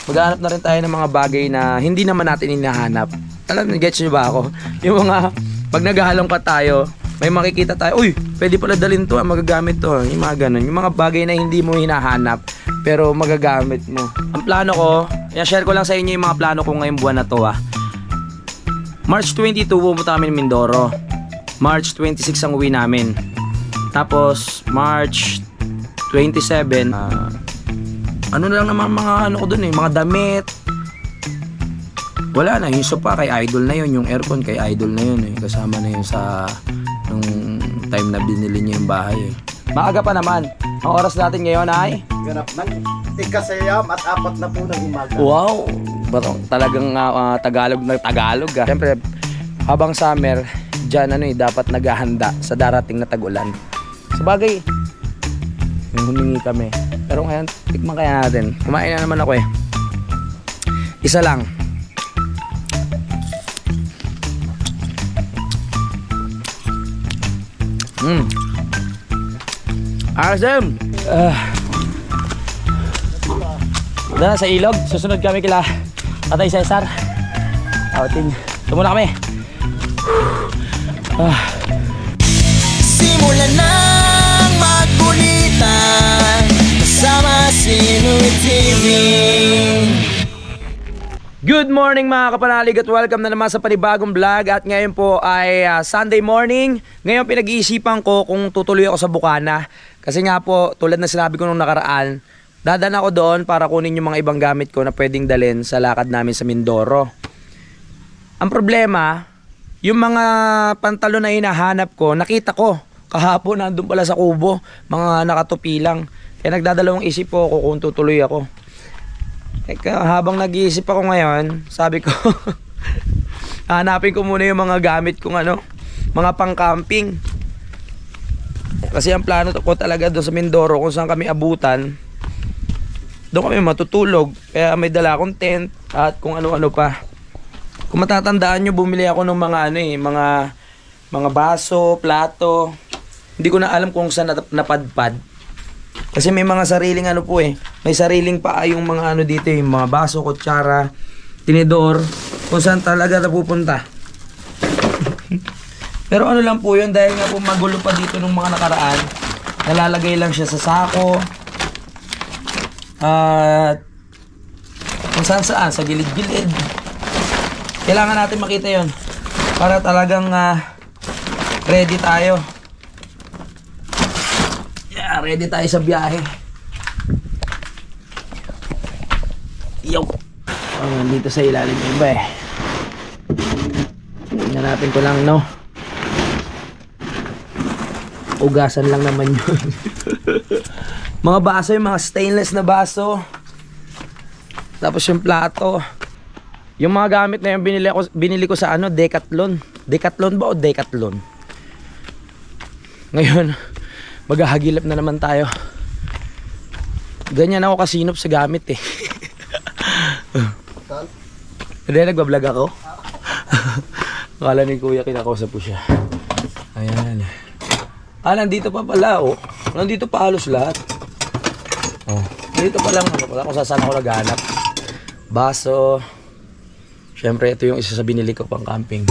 maghanap na rin tayo ng mga bagay na hindi naman natin hinahanap. Alam niyo, gets niyo ba ako? Yung mga, pag naghahalong ka tayo, may makikita tayo, uy, pwede pala dalhin to, magagamit to. Yung mga ganun. Yung mga bagay na hindi mo hinahanap, pero magagamit mo. Ang plano ko, share ko lang sa inyo yung mga plano ko ngayong buwan na to March 22, pumunta kami ng Mindoro. March 26 ang uwi namin. Tapos, March 27, ano na lang naman mga ano ko dun mga damit. Wala na, yung sopa kay Idol na yun, yung aircon kay Idol na yun kasama na yun sa nung time na binili niya yung bahay Maaga pa naman. Ang oras natin ngayon ay ganap ng ikasayam at 4 na po ng umaga. Wow, talagang Tagalog na Tagalog Siyempre, habang summer, dyan dapat naghahanda sa darating na tag-ulan. Sabagay, humingi kami. Pero ngayon, tikman kaya natin. Kumain na naman ako Isa lang. Awesome! Doon sa ilog. Susunod kami kila Tatay Cesar. Outing. Tumula kami. Simulan ng magkulitan kasama si Nuit TV. Good morning mga kapanalig at welcome na naman sa panibagong vlog. At ngayon po ay Sunday morning. Ngayon pinag-iisipan ko kung tutuloy ako sa Bukana. Kasi nga po, tulad na sinabi ko nung nakaraan, dadan ako doon para kunin yung mga ibang gamit ko na pwedeng dalhin sa lakad namin sa Mindoro. Ang problema, yung mga pantalon na hinahanap ko, nakita ko kahapon nandun pala sa kubo, mga nakatupi lang. Kaya nagdadalawang isip po ako kung tutuloy ako. Habang nag-iisip ako ngayon, sabi ko hanapin ko muna yung mga gamit kong mga pang-camping. Kasi ang plano ko talaga doon sa Mindoro, kung saan kami abutan, doon kami matutulog. Kaya may dala akong tent at kung ano-ano pa. Kung matatandaan nyo, bumili ako ng mga baso, plato. Hindi ko na alam kung saan napadpad. Kasi may mga sariling may sariling paa yung mga dito, yung mga baso, kutsara, tinidor, kung saan talaga napupunta. Pero ano lang po yun, dahil nga po magulo pa dito nung mga nakaraan, nalalagay lang siya sa sako. At kung saan sa gilid-gilid. Kailangan natin makita yun para talagang ready tayo. Yeah, ready tayo sa biyahe. Yo. Dito sa ilalim yung iba Tingnan natin ko lang ugasan lang naman yun. Mga baso, yung mga stainless na baso. Tapos yung plato. Yung mga gamit na yun binili ko sa Decathlon. Decathlon ba o Decathlon? Ngayon, maghahagilap na naman tayo. Ganyan ako kasinop sa gamit Hindi, nagbablog ako. Akala ni Kuya kinakausap ko siya. Ayan. Nandito pa pala Nandito pa halos lahat. Dito pa lang kung saan ako naghanap. Baso. Siyempre ito yung isa sa binili ko pang camping.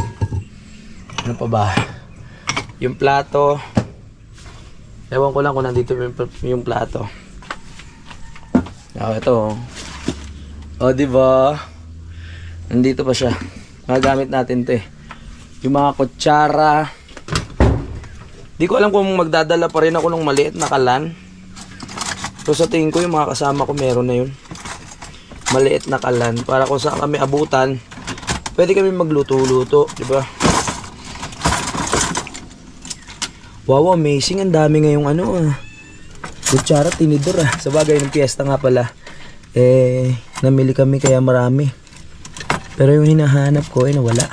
Ano pa ba? Yung plato. Ewan ko lang kung nandito yung plato. Ito. Diba? Nandito pa siya. Magagamit natin ito Yung mga kutsara. Di ko alam kung magdadala pa rin ako ng maliit na kalan. So sa tingin ko yung mga kasama ko meron na yun. Maliit na kalan. Para kung saan kami abutan, pwede kami magluto-luto. Diba? Wow, amazing. Ang dami ngayong kutsara, tinidor Sa bagay ng piyesta nga pala. Namili kami kaya marami. Pero yung hinahanap ko nawala.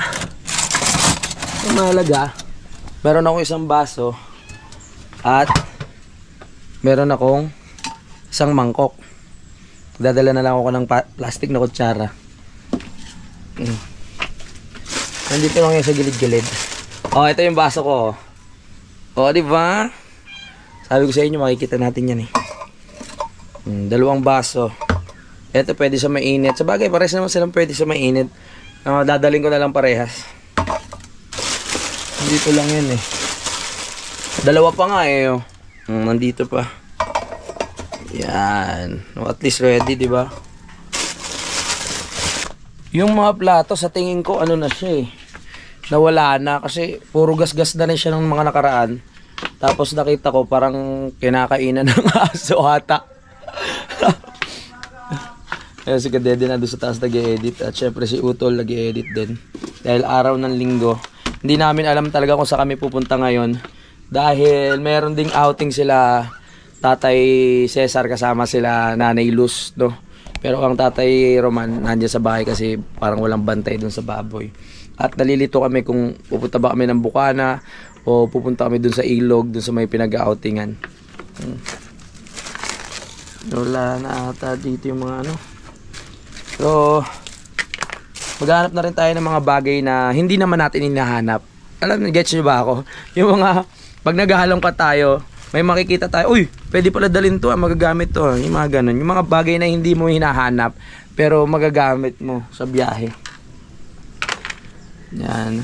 Ang mahalaga, meron akong isang baso at meron akong isang mangkok. Dadala na lang ako ng plastic na kutsara. Nandito lang yung sa gilid-gilid. Ito yung baso ko. Diba? Sabi ko sa inyo, makikita natin yan 2 baso. Ito pwede sa mainit. Sa bagay, parehas naman silang pwede sa mainit. Dadaling ko na lang parehas. Dito lang yun eh. Dalawa pa nga eh. Oh. Nandito pa. Yan. At least ready, di ba? Yung mga plato, sa tingin ko, ano na siya eh. Nawala na kasi puro gas-gas na rin siya ng mga nakaraan. Tapos nakita ko parang kinakainan ng aso ata. Kaya si Kadede na doon sa taas nag-e-edit. At syempre si Utol nag-e-edit din. Dahil araw ng linggo. Hindi namin alam talaga kung saan kami pupunta ngayon. Dahil meron ding outing sila Tatay Cesar kasama sila Nanay Luz, no? Pero ang Tatay Roman nandiyan sa bahay kasi parang walang bantay doon sa baboy. At nalilito kami kung pupunta ba kami ng Bukana o pupunta kami doon sa Ilog, doon sa may pinag-outingan. Wala na ata dito yung mga ano. So, maghanap na rin tayo ng mga bagay na hindi naman natin hinahanap. Alam niyo, gets nyo ba ako? Yung mga, pag naghahalong ka tayo, may makikita tayo, uy, pwede pala dalhin to, magagamit to. Yung mga ganun. Yung mga bagay na hindi mo hinahanap, pero magagamit mo sa biyahe. Yan.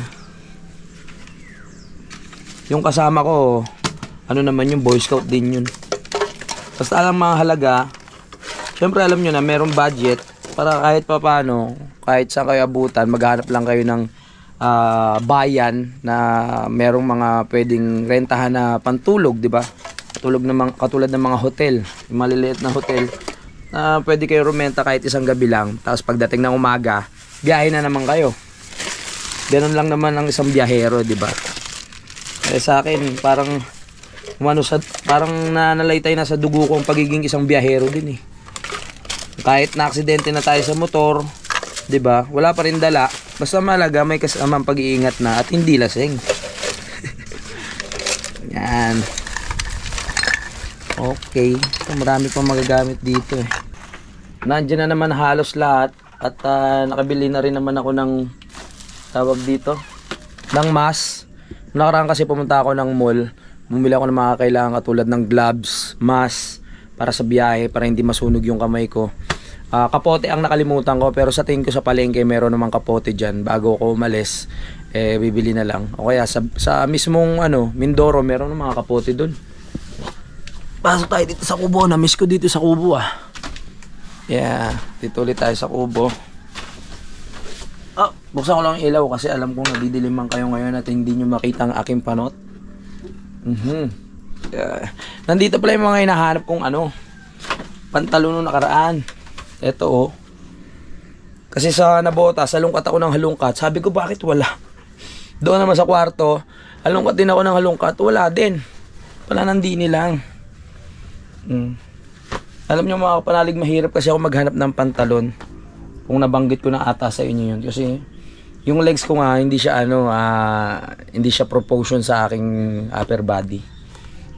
Yung kasama ko, ano naman yung Boy Scout din yun. Basta alam mga halaga, syempre alam nyo na merong budget, para kahit pa paano, kahit saan kayo abutan, maghanap lang kayo ng bayan na merong mga pwedeng rentahan na pantulog, di ba? Katulad ng mga hotel, yung maliliit na hotel, na pwede kayo rumenta kahit isang gabi lang. Tapos pagdating ng umaga, biyahe na naman kayo. Ganun lang naman ang isang biyahero, di ba? Eh sa akin, parang nanalaytay na sa dugo ko ang pagiging isang biyahero din eh. Kahit na aksidente na tayo sa motor, 'di ba? Wala pa rin dala. Basta malaga may kasamang pag-iingat na at hindi lasing. Yan. Okay. So, marami pang magagamit dito eh. Nandiyan na naman halos lahat at nakabili na rin naman ako ng tawag dito ng mask. Nakaraan kasi pumunta ako ng mall. Bumili ako ng mga kailangan katulad ng gloves, mask para sa biyahe para hindi masunog yung kamay ko. Kapote ang nakalimutan ko pero sa tingin ko sa palengke meron namang kapote dyan. Bago ako umalis, bibili na lang. O kaya sa mismong Mindoro meron ng mga kapote dun. Pasok tayo dito sa Kubo. Na-miss ko dito sa Kubo ah. Yeah, dito ulit tayo sa Kubo. Buksan ko lang yung ilaw kasi alam kong nadidiliman kayo ngayon at hindi nyo makita ang aking panot. Nandito pala yung mga hinahanap kong pantalon nung nakaraan. Ito oh. Kasi sa nabota, salungkat ako ng halungkat. Sabi ko bakit wala? Doon naman sa kwarto, halungkat din ako ng halungkat. Wala din. Wala nandini lang. Alam nyo mga kapanalig, mahirap kasi ako maghanap ng pantalon. Kung nabanggit ko na ata sa inyo yun. Kasi yung legs ko nga, hindi siya hindi siya proportion sa aking upper body.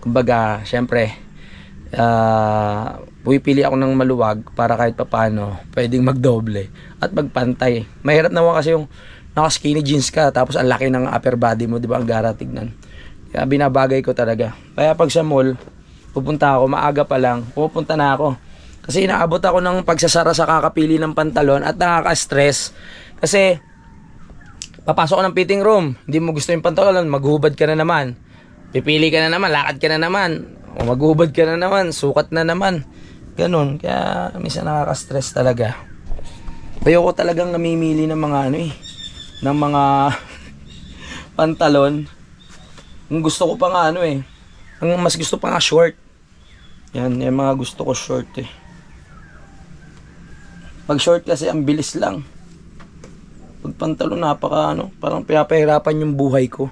Kumbaga, syempre, pumipili ako ng maluwag para kahit papaano pwedeng magdoble at magpantay. Mahirap naman kasi yung naka skinny jeans ka tapos ang laki ng upper body mo, di ba? Ang gara tignan. Kaya binabagay ko talaga. Kaya pag sa mall, pupunta ako, maaga pa lang, pupunta na ako. Kasi inaabot ako ng pagsasara sa kakapili ng pantalon at nakaka-stress. Kasi papasok ko ng fitting room, hindi mo gusto yung pantalon, maghubad ka na naman. Pipili ka na naman, lakad ka na naman. O maghubad ka na naman, sukat na naman. Ganun, kaya minsan nakaka-stress talaga. Ayoko talagang namimili ng mga ng mga pantalon. Ang gusto ko pa nga ang mas gusto pa nga short. Yan, yung mga gusto ko short eh. Pag short kasi ang bilis lang. Pag pantalon napaka parang pinapahirapan yung buhay ko.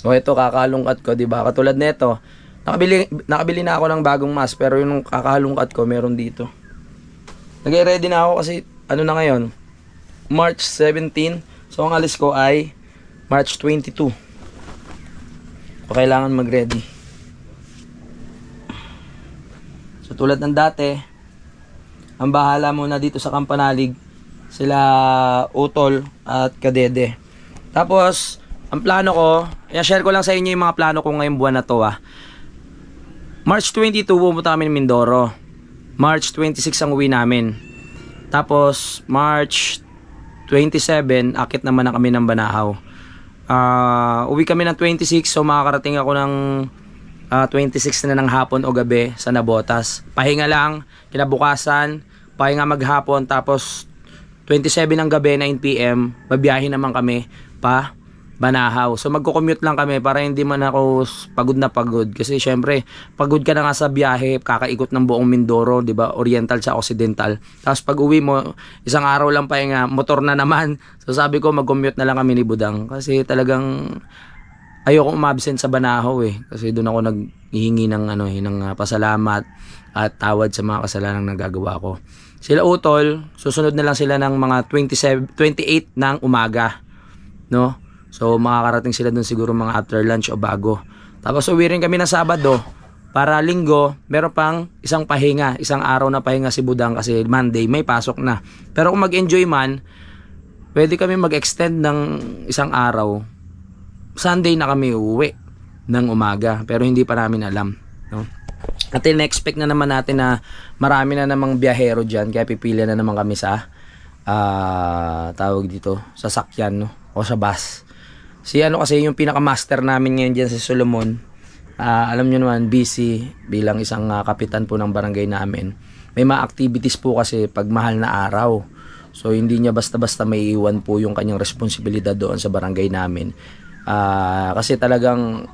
O ito kakalungkat ko, di ba? Katulad nito, nakabili na ako ng bagong mask pero yung kakalungkat ko meron dito. Nag-ready na ako kasi na ngayon? March 17. So ang alis ko ay March 22. So kailangan mag-ready. So tulad ng dati, ang bahala muna dito sa Kampanalig sila Utol at Kadede. Tapos ang plano ko, share ko lang sa inyo yung mga plano ko ngayong buwan na to March 22 pumunta kami ng Mindoro. March 26 ang uwi namin. Tapos March 27, akit naman na kami ng Banahaw. Uwi kami ng 26, so makakarating ako ng 26 na ng hapon o gabi sa Nabotas. Pahinga lang, kinabukasan, pahinga maghapon, tapos 27 ng gabi, 9 PM, babiyahin naman kami pa Banahaw. So magko-commute lang kami para hindi man ako pagod na pagod. Kasi syempre, pagod ka na nga sa biyahe, kakaikot ng buong Mindoro, 'di ba? Oriental sa Occidental. Tapos pag uwi mo, isang araw lang pahinga, motor na naman. So sabi ko, mag-commute na lang kami ni Budang. Kasi talagang ayoko umabsent sa Banahaw eh. Kasi doon ako naghihingi ng pasalamat at tawad sa mga kasalanang nagagawa ko. Sila Utol, susunod na lang sila ng mga 28 ng umaga, no? So makakarating sila doon siguro mga after lunch o bago. Tapos uwi rin kami ng Sabado para Linggo, meron pang isang pahinga, isang araw na pahinga si Budang kasi Monday may pasok na. Pero kung mag-enjoy man, pwede kami mag-extend ng isang araw. Sunday na kami uuwi ng umaga, pero hindi pa namin alam, no? At in-expect na naman natin na marami na namang biyahero dyan, kaya pipili na naman kami sa tawag dito, sasakyan, no? O sa bus. Si kasi yung pinaka-master namin ngayon dyan si Solomon, alam nyo naman, busy bilang isang kapitan po ng barangay namin. May mga activities po kasi pag mahal na araw. So hindi niya basta-basta may iwan po yung kanyang responsibilidad doon sa barangay namin. Kasi talagang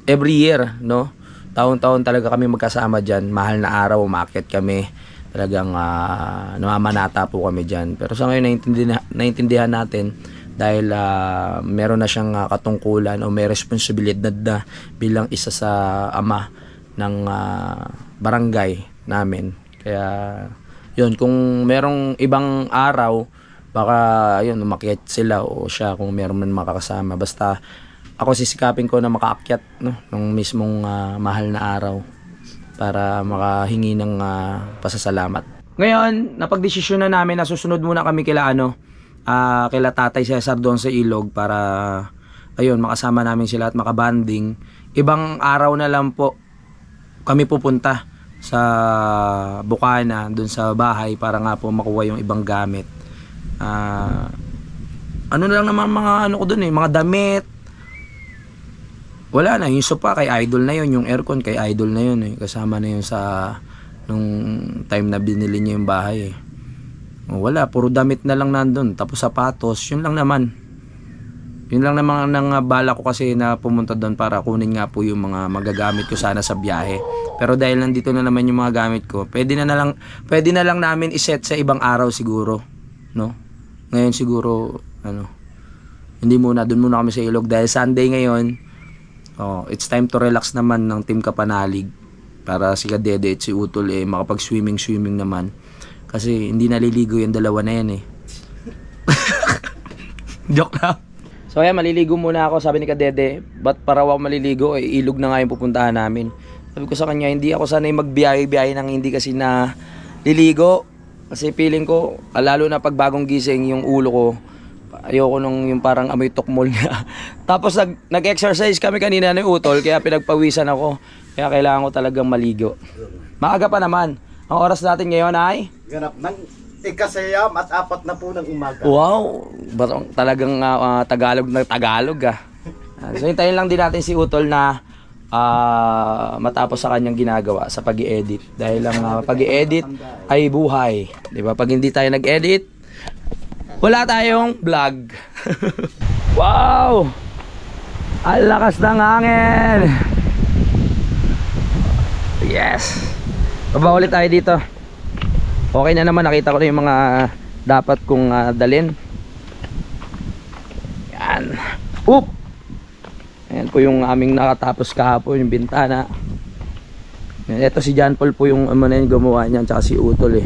every year, no? Taon-taon talaga kami magkasama dyan. Mahal na araw, umakyat kami. Talagang namamanata po kami dyan. Pero sa ngayon, naintindihan natin dahil meron na siyang katungkulan o may responsibilidad na bilang isa sa ama ng barangay namin. Kaya yun, kung merong ibang araw, baka yun, umakyat sila o siya kung meron man makakasama. Basta ako sisikapin ko na makaakyat, no, ng mismong mahal na araw para makahingi ng pasasalamat. Ngayon, napagdesisyon na namin na susunod muna kami kila Tatay Cesar doon sa Ilog para ayun, makasama namin sila at makabanding. Ibang araw na lang po kami pupunta sa Bukana, doon sa bahay para nga po makuha yung ibang gamit. Ano na lang naman mga ko doon mga damit. Wala na, yung sopa kay Idol na yun, yung aircon kay Idol na yun kasama na yun sa nung time na binili niya yung bahay Wala, puro damit na lang nandun, tapos sapatos, yun lang naman ng bala ko kasi na pumunta doon para kunin nga po yung mga magagamit ko sana sa biyahe. Pero dahil nandito na naman yung mga gamit ko, pwede na lang namin iset sa ibang araw siguro, no? Ngayon siguro hindi muna, doon muna kami sa Ilog dahil Sunday ngayon. It's time to relax naman ng Team Kapanalig para si Kadede at si Utol makapag-swimming naman. Kasi hindi naliligo yung dalawa na yan Joke lang. So ayan, maliligo muna ako. Sabi ni Kadede, ba't para ako maliligo? Ilog na nga yung pupuntahan namin. Sabi ko sa kanya, hindi ako sanay magbiyahe-biyahe nang hindi kasi na liligo. Kasi feeling ko, lalo na pag bagong gising yung ulo ko, ayoko nung yung parang amoy tukmol niya. Tapos nag-exercise kami kanina ni Utol, kaya pinagpawisan ako. Kaya kailangan ko talagang maligo. Maaga pa naman. Ang oras natin ngayon ay ganap ng 6 at 4 na po ng umaga. Wow, talagang Tagalog na Tagalog So hintayin lang din natin si Utol na matapos sa kanyang ginagawa sa pag-i-edit. Dahil ang pag-i-edit ay buhay, 'di ba? Pag hindi tayo nag-edit, wala tayong vlog. Wow! Ang lakas ng hangin. Yes. Baba ulit tayo dito. Okay na naman, nakita ko na yung mga dapat kong dalhin. Yan. Oop! Ayan po yung aming nakatapos kahapon, yung bintana. Ito si John Paul po yung gumawa niyan, tsaka si Utol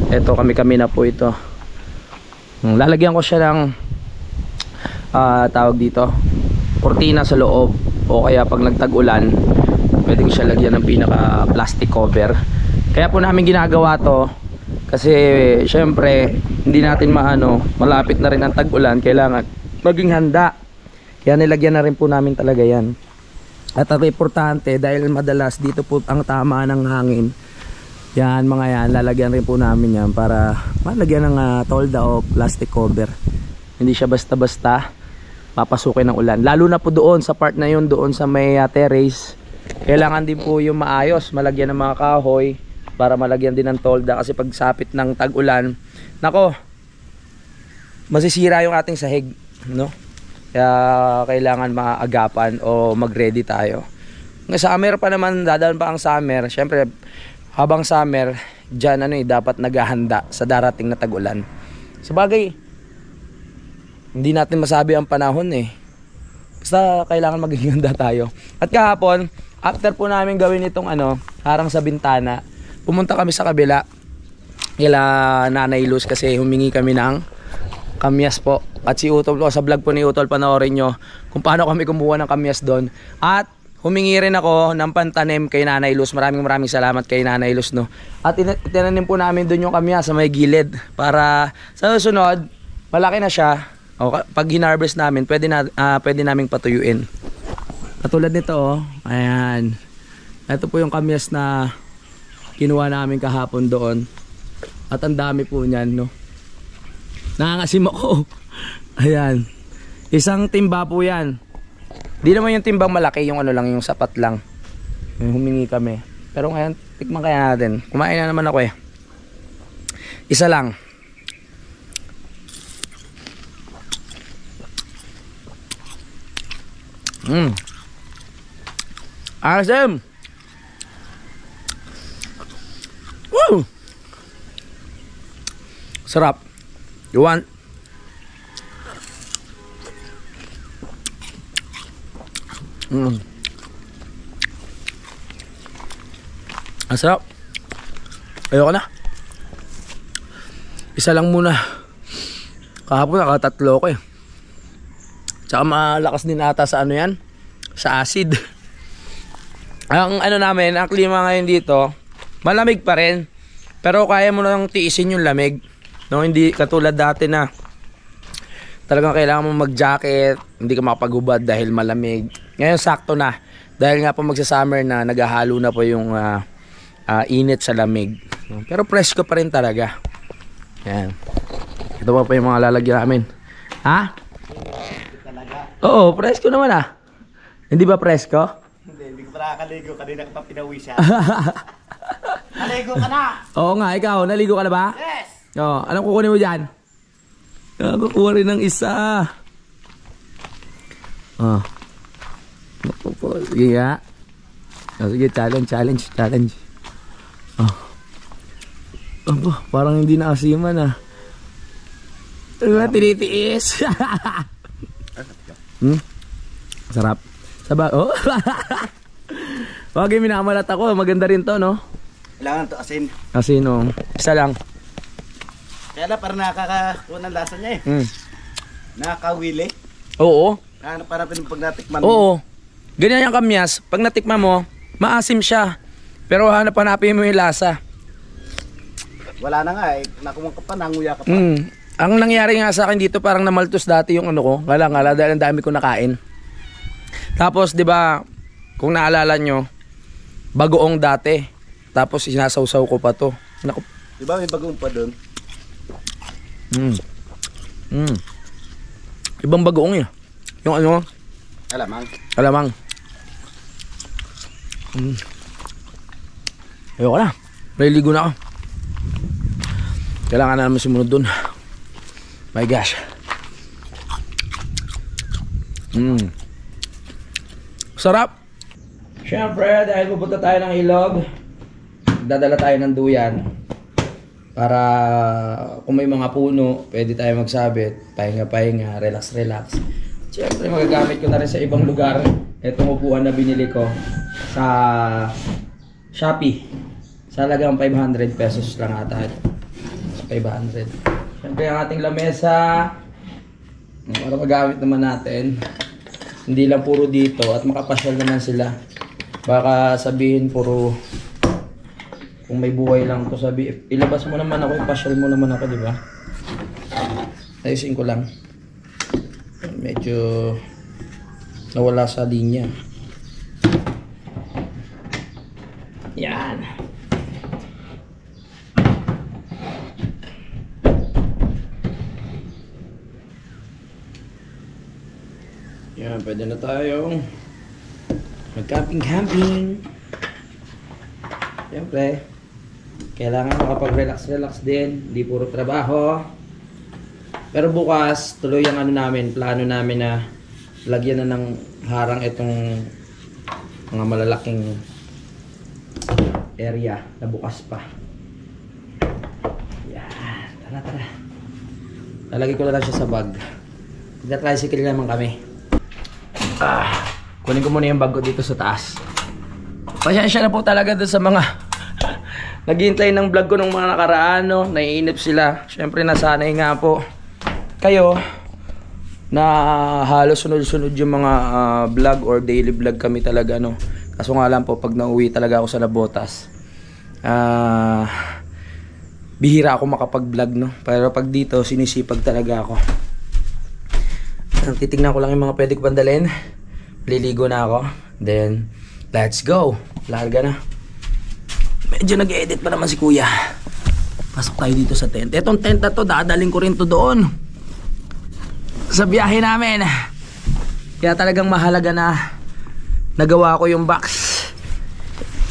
Ito kami na po ito. Lalagyan ko siya ng tawag dito, kurtina sa loob, o kaya pag nagtag-ulan pwede ko siya lagyan ng pinaka plastic cover. Kaya po namin ginagawa to kasi syempre hindi natin malapit na rin ang tag-ulan, kailangan maging handa. Kaya nilagyan na rin po namin talaga yan. At ang importante, dahil madalas dito po ang tama ng hangin, Yan mga yan, lalagyan rin po namin yan para malagyan ng tolda o plastic cover. Hindi siya basta-basta papasukin ng ulan. Lalo na po doon sa part na yun, doon sa may terrace. Kailangan din po yung maayos, malagyan ng mga kahoy para malagyan din ng tolda. Kasi pag sapit ng tag-ulan, nako, masisira yung ating sahig, no? Kaya kailangan maagapan o mag-ready tayo. Ng summer pa naman, dadaan pa ang summer. Syempre, habang summer, dyan dapat naghahanda sa darating na tag-ulan. Sabagay, hindi natin masabi ang panahon eh. Basta kailangan maging handa tayo. At kahapon, after po namin gawin itong harang sa bintana, pumunta kami sa kabila kila Nanay Luz kasi humingi kami ng kamyas po. At si Utol po, sa vlog po ni Utol, panoorin nyo kung paano kami kumuha ng kamyas doon. At humingi rin ako ng pantanim kay Nanay Luz. Maraming salamat kay Nanay Luz, no. At itinanim po namin doon yung kamyas sa may gilid para sa susunod, malaki na siya. O, pag hinarvest namin, pwede naming patuyuin. Katulad nito, oh. Ayan. Ito po yung kamyas na kinuha namin kahapon doon. At ang dami po niyan, no. Nangangasim ako. Ayan. Isang timba po yan. Di naman yung timbang malaki, yung lang, yung sapat lang. Yung humingi kami. Pero ngayon, tikman kaya natin. Kumain na naman ako eh. Isa lang. Awesome! Woo! Sarap. You want? Ang sarap. Ayoko na. Isa lang muna. Kahapon nakatatlo ko eh. Tsaka malakas din ata sa yan, sa acid. Ang namin, ang klima ngayon dito, malamig pa rin. Pero kaya mo nang tiisin yung lamig. No, hindi katulad dati na talagang kailangan mo mag-jacket, hindi ka makapaghubad dahil malamig. Ngayon sakto na. Dahil nga po magsa-summer na, naghahalo na po yung init sa lamig. Pero presko pa rin talaga. Yan. Ito pa yung mga lalagyan namin. Ha? Oo, presko naman Hindi ba presko? Hindi ko pa nakakaligo. Kanina ka pa pinawisan. Naligo ka na! Oo nga, ikaw. Naligo ka na ba? Yes! Oo, anong kukunin mo dyan? Kukuha rin ng isa. Sige nga. Sige, challenge. Parang hindi na asiman tinitiis. Sarap. Wag yung minamalat ako. Maganda rin to, no? Kailangan to asin. Asin, no? Isa lang. Kaya na parang nakakakuha ng lasa niya eh. Nakakawili. Oo. Para pag natikman mo. Oo. Ganyan yung kamyas. Pag natikman mo, maasim siya. Pero hanapin mo yung lasa. Wala na nga eh. Nakumang ka pa, nanguya ka pa. Ang nangyari nga sa akin dito, parang namaltos dati yung ko. Ngala dahil ang dami ko nakain. Tapos, di ba, kung naalala nyo, bagoong dati. Tapos, sinasawsaw ko pa to. Di ba may bagoong pa doon? Ibang bagoong yun. Yung Alamang. Ayoko na. Naliligo na ako. Kailangan na naman sumunod dun. My gosh. Sarap. Siyempre, dahil pupunta tayo ng ilog, dadala tayo ng duyan. Para kung may mga puno, pwede tayo magsabit. Pahinga, relax. Siyempre, magagamit ko na rin sa ibang lugar. Itong upuan na binili ko sa Shopee. Sa halagang 500 pesos lang ata. 500. Siyempre, ang ating lamesa. Para magamit naman natin. Hindi lang puro dito at makapasyal naman sila. Baka sabihin puro kung may buhay lang to, sabi ilabas mo naman ako, ipasyal mo naman ako, di ba? Ayusin ko lang. Medyo nawala sa linya. Yan. Yan, pwede na tayong mag-camping. Siyempre, kailangan makapag-relax din, hindi puro trabaho. Pero bukas, tuloy ang plano namin na lagyan na ng harang itong mga malalaking area na bukas pa. Yan, tara. Lalagay ko na lang siya sa bag. Nag-tricycle naman kami. Kunin ko muna yung bag ko dito sa taas. Pasensya na po talaga doon sa mga naghihintay ng vlog ko nung mga nakaraan, no? Naiinip sila. Siyempre nasanay nga po kayo na halos sunod-sunod yung mga vlog or daily vlog kami talaga, no? Kaso nga lang po, pag nauwi talaga ako sa Nabotas, bihira ako makapag-vlog, no? Pero pag dito, sinisipag talaga ako. Titignan ko lang yung mga pwede ko pandalhin. Liligo na ako. Then, let's go. Larga na. Medyo nag-edit pa naman si kuya. Pasok tayo dito sa tent. Etong tent na to, dadaling ko rin to doon sa biyahe namin. Kaya talagang mahalaga na nagawa ko yung box.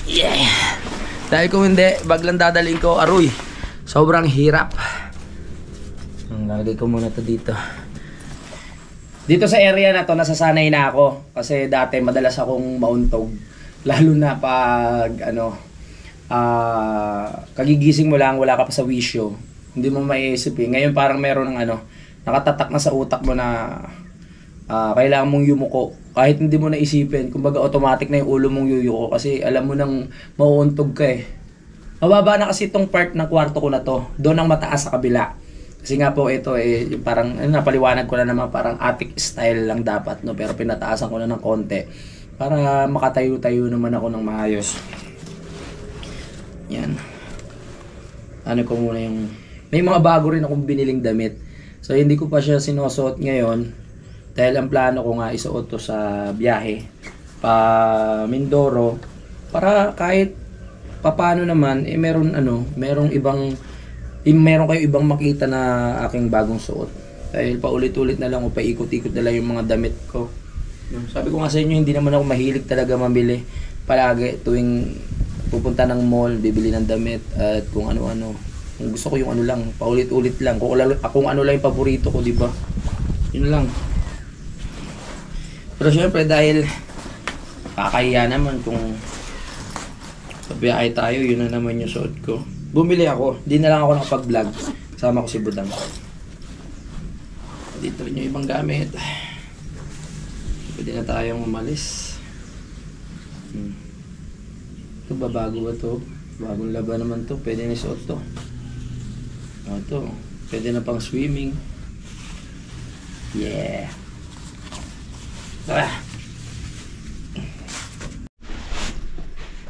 Yeah. Dahil kung hindi, baglang dadaling ko, aroy, sobrang hirap. Lalagay ko muna to dito. Dito sa area na to, nasasanay na ako. Kasi dati madalas akong mauntog. Lalo na pag kagigising mo lang, wala ka pa sa wisyo. Hindi mo maiisip eh. Ngayon parang meron ng nakatatak na sa utak mo na kailangan mong yumuko. Kahit hindi mo naisipin, kumbaga automatic na yung ulo mong yuyuko kasi alam mo nang mauuntog ka eh. Mababa na kasi itong part ng kwarto ko na to. Doon ang mataas sa kabila. Kasi nga po ito eh, yung parang napaliwanag ko na naman parang attic style lang dapat, no? Pero pinataasan ko na ng konti para makatayo-tayo naman ako ng maayos. Yan. Ano ko muna yung... May mga bago rin akong biniling damit. So hindi ko pa siya sinusuot ngayon dahil ang plano ko nga isuot to sa biyahe pa Mindoro para kahit papaano naman eh meron kayo ibang makita na aking bagong suot. Dahil paulit-ulit na lang o paikot-ikot na lang yung mga damit ko. Sabi ko nga sa inyo, hindi naman ako mahilig talaga mamili. Palagi tuwing pupunta ng mall, bibili ng damit at kung ano-ano. Kung gusto ko yung ano lang, paulit-ulit lang. Kung ano lang yung paborito ko, di ba? Yun lang. Pero syempre dahil kakahiya naman kung sa biyahe tayo, yun na naman yung suot ko. Bumili ako. Di na lang ako nakapag-vlog. Kasama ko si Budang. Dito rin yung ibang gamit. Pwede na tayong umalis. Ito ba? Bago ba ito? Bagong laban naman to. Pwede na isuot to. Ito. Pwede na pang swimming. Yeah. Tara.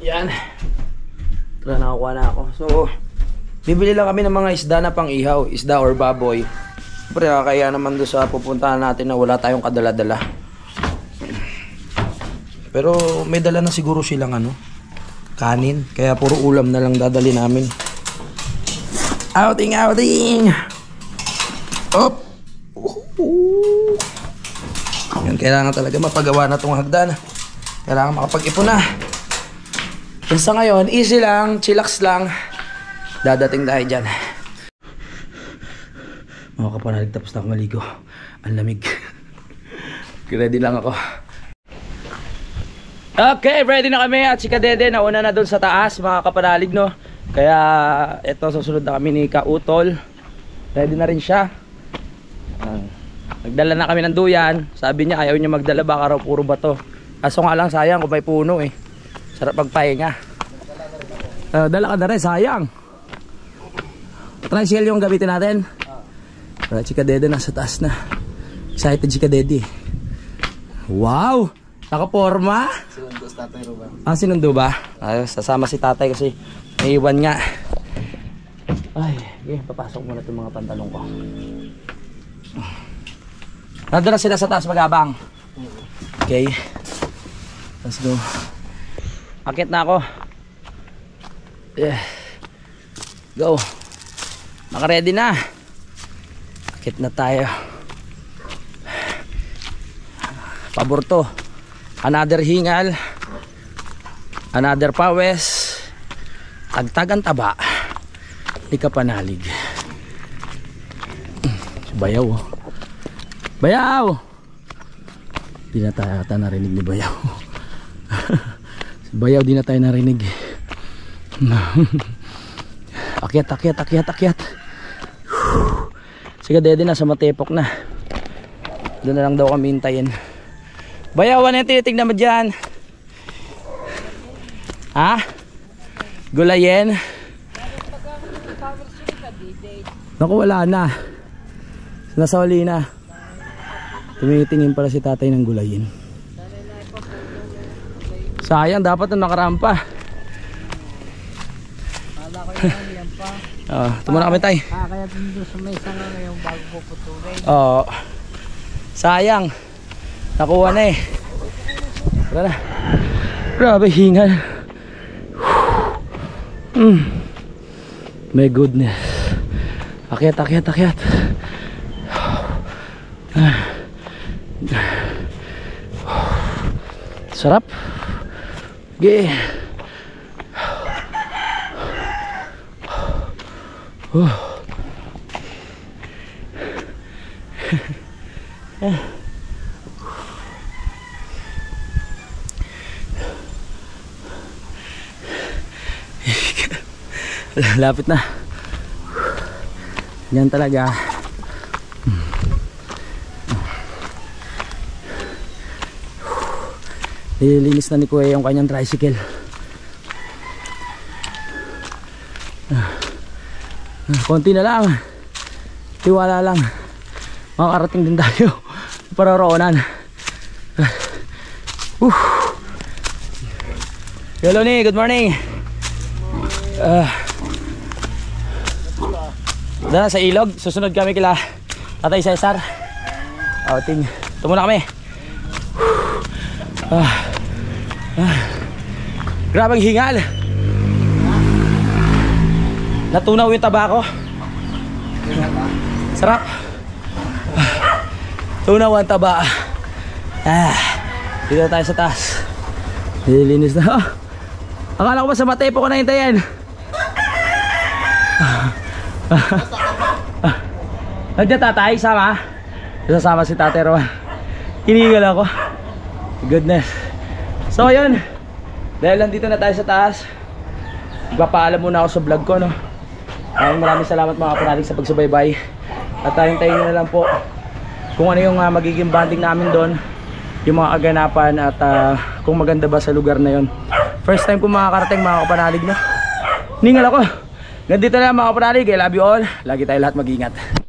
Yan. Tara, nakakuha na ako. So, bibili lang kami ng mga isda na pang ihaw. Isda or baboy. Siyempre, kaya naman doon sa pupuntahan natin na wala tayong kadala-dala. Pero may dala na siguro silang kanin. Kaya puro ulam na lang dadali namin. Outing! Op! Yan, kailangan talaga mapagawa na itong hagdan. Kailangan makapag-ipon na. Sa ngayon, easy lang, chillax lang. Dadating tayo dyan. Mga kapanalig, tapos na ako maligo. Ang lamig. Ready lang ako. Okay, ready na kami. At si Kadede, nauna na doon sa taas, mga kapanalig, no? Kaya, ito, susunod na kami ni Kautol. Ready na rin siya. Nagdala na kami ng duyan. Sabi niya, ayaw niya magdala, baka raw puro bato. Kaso nga lang, sayang kung may puno eh. Sarap magpahinga. Dala ka na rin, sayang. Tricycle yung gamitin natin. Si Kadede nasa taas na. Excited si Kadede. Wow! Nakaporma. Sinundo si Tatay Ruba. Sinundo ba? Sasama si tatay kasi naiwan nga. Ay, okay, papasok muna itong mga pantalong ko. Nandun na sila sa taas magabang. Okay. Let's go. Akit na ako. Yeah. Go. Naka-ready na. Akit na tayo. Pabor to. Another hingal. Another pawes. Tagtagan taba. Di ka panalig. Bayaw oh. Bayaw! Di na tayo ata narinig ni Bayaw. Si Bayaw di na tayo narinig. Akyat. Sige, dede na sa matepok na. Doon na lang daw kami hintayin. Bayaw, ano yung tinitignan mo dyan? Ha? Gulayen? Naku, wala na. Nasa huli na. Tumitingin pala si tatay ng gulayin. Sayang, dapat na nakarampa. Kala ko yan pa. Tumuna kami tay. Kaya doon sa may sanga ngayon bago puputulin. Oo. Sayang. Nakuha na eh. Tara na. Grabe hingal. My goodness. Akyat. Sarap. Okay. Lapit na. Yan talaga. Nililinis na ni Kuya yung kanyang tricycle. Konti na lang. Tiwala lang. Makakarating din tayo. Paroroonan. Hello ni, good morning. Dala sa ilog, susunod kami kila Tatay Cesar. Outing. Tumuna kami. Grabe ang hingal. Natunaw yung tabako. Sarap. Tunaw ang taba. Dito tayo sa taas. Nililinis na. Akala ko ba sa matepo ko na hintayin. Nandiyan tatay, sama. Sasama si Tatay Rowan. Hinihingal ako. Goodness. So yun, dahil nandito na tayo sa taas, magpapaalam muna ako sa vlog ko, no? Maraming salamat mga kapanalig sa pagsubaybay. At hintayin nyo na lang po kung ano yung magiging banding namin doon, yung mga aganapan at kung maganda ba sa lugar na yon. First time ko makakarating mga kapanalig, no? Ningal ako. Nandito na mga kapanalig. I love you all. Lagi tayo lahat mag-ingat.